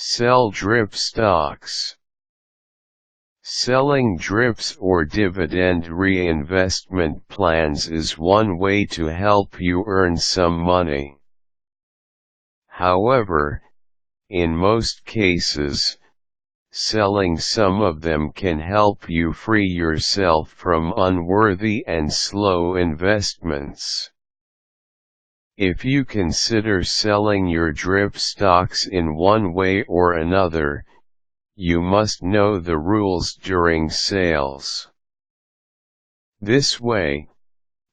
Sell DRIP stocks. Selling DRIPs or dividend reinvestment plans is one way to help you earn some money. However, in most cases, selling some of them can help you free yourself from unworthy and slow investments. If you consider selling your DRIP stocks in one way or another, you must know the rules during sales. This way,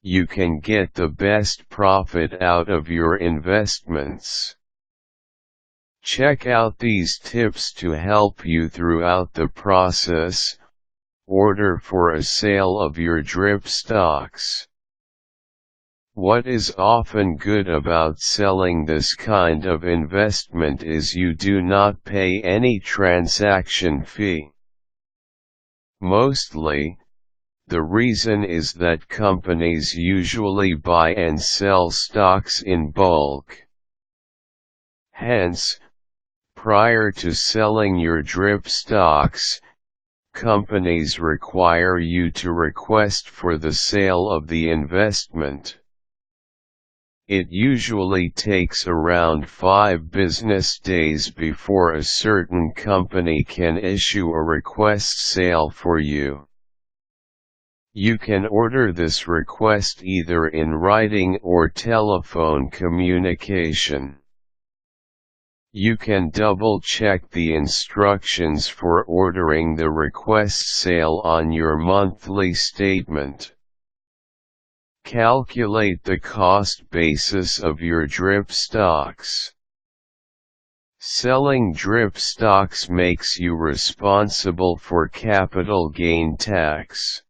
you can get the best profit out of your investments. Check out these tips to help you throughout the process. Order for a sale of your DRIP stocks. What is often good about selling this kind of investment is you do not pay any transaction fee. Mostly, the reason is that companies usually buy and sell stocks in bulk. Hence, prior to selling your DRIP stocks, companies require you to request for the sale of the investment. It usually takes around 5 business days before a certain company can issue a request sale for you. You can order this request either in writing or telephone communication. You can double-check the instructions for ordering the request sale on your monthly statement. Calculate the cost basis of your DRIP stocks. Selling DRIP stocks makes you responsible for capital gain tax.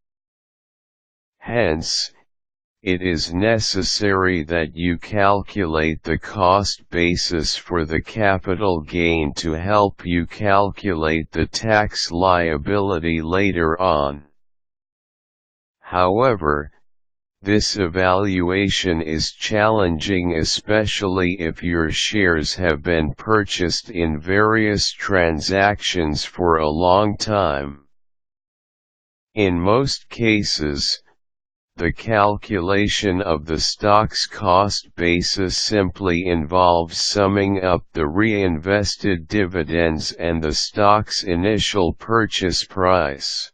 Hence, it is necessary that you calculate the cost basis for the capital gain to help you calculate the tax liability later on. However, this evaluation is challenging, especially if your shares have been purchased in various transactions for a long time. In most cases, the calculation of the stock's cost basis simply involves summing up the reinvested dividends and the stock's initial purchase price.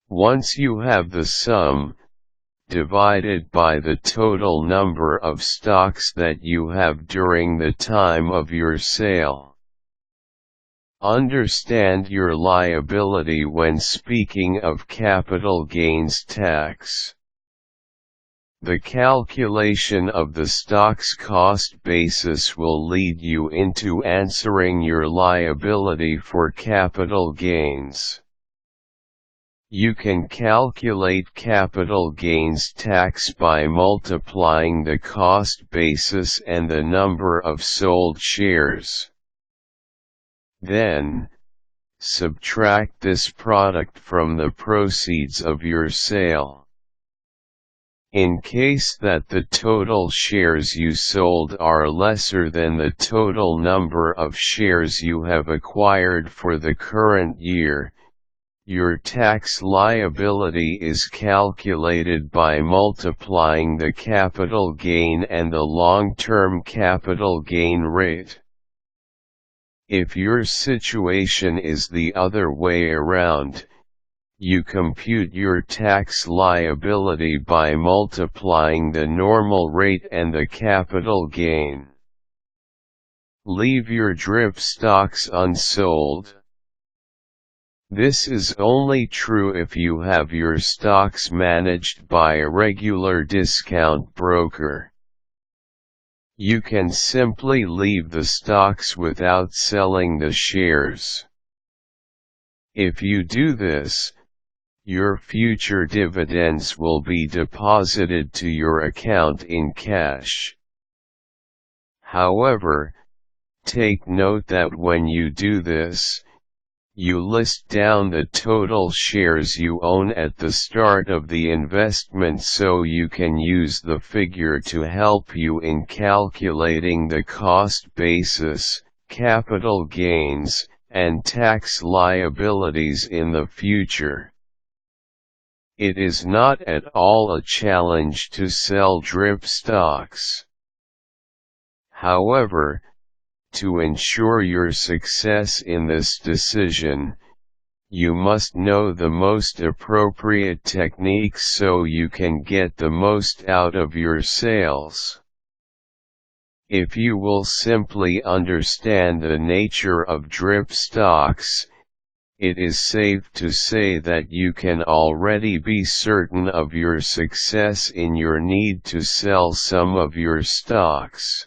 Once you have the sum, divided by the total number of stocks that you have during the time of your sale. Understand your liability when speaking of capital gains tax. The calculation of the stock's cost basis will lead you into answering your liability for capital gains. You can calculate capital gains tax by multiplying the cost basis and the number of sold shares. Then, subtract this product from the proceeds of your sale. In case that the total shares you sold are lesser than the total number of shares you have acquired for the current year, your tax liability is calculated by multiplying the capital gain and the long-term capital gain rate. If your situation is the other way around, you compute your tax liability by multiplying the normal rate and the capital gain. Leave your DRIP stocks unsold. This is only true if you have your stocks managed by a regular discount broker. You can simply leave the stocks without selling the shares. If you do this, your future dividends will be deposited to your account in cash. However, take note that when you do this, you list down the total shares you own at the start of the investment so you can use the figure to help you in calculating the cost basis, capital gains, and tax liabilities in the future. It is not at all a challenge to sell DRIP stocks. However, to ensure your success in this decision, you must know the most appropriate techniques so you can get the most out of your sales. If you will simply understand the nature of DRIP stocks, it is safe to say that you can already be certain of your success in your need to sell some of your stocks.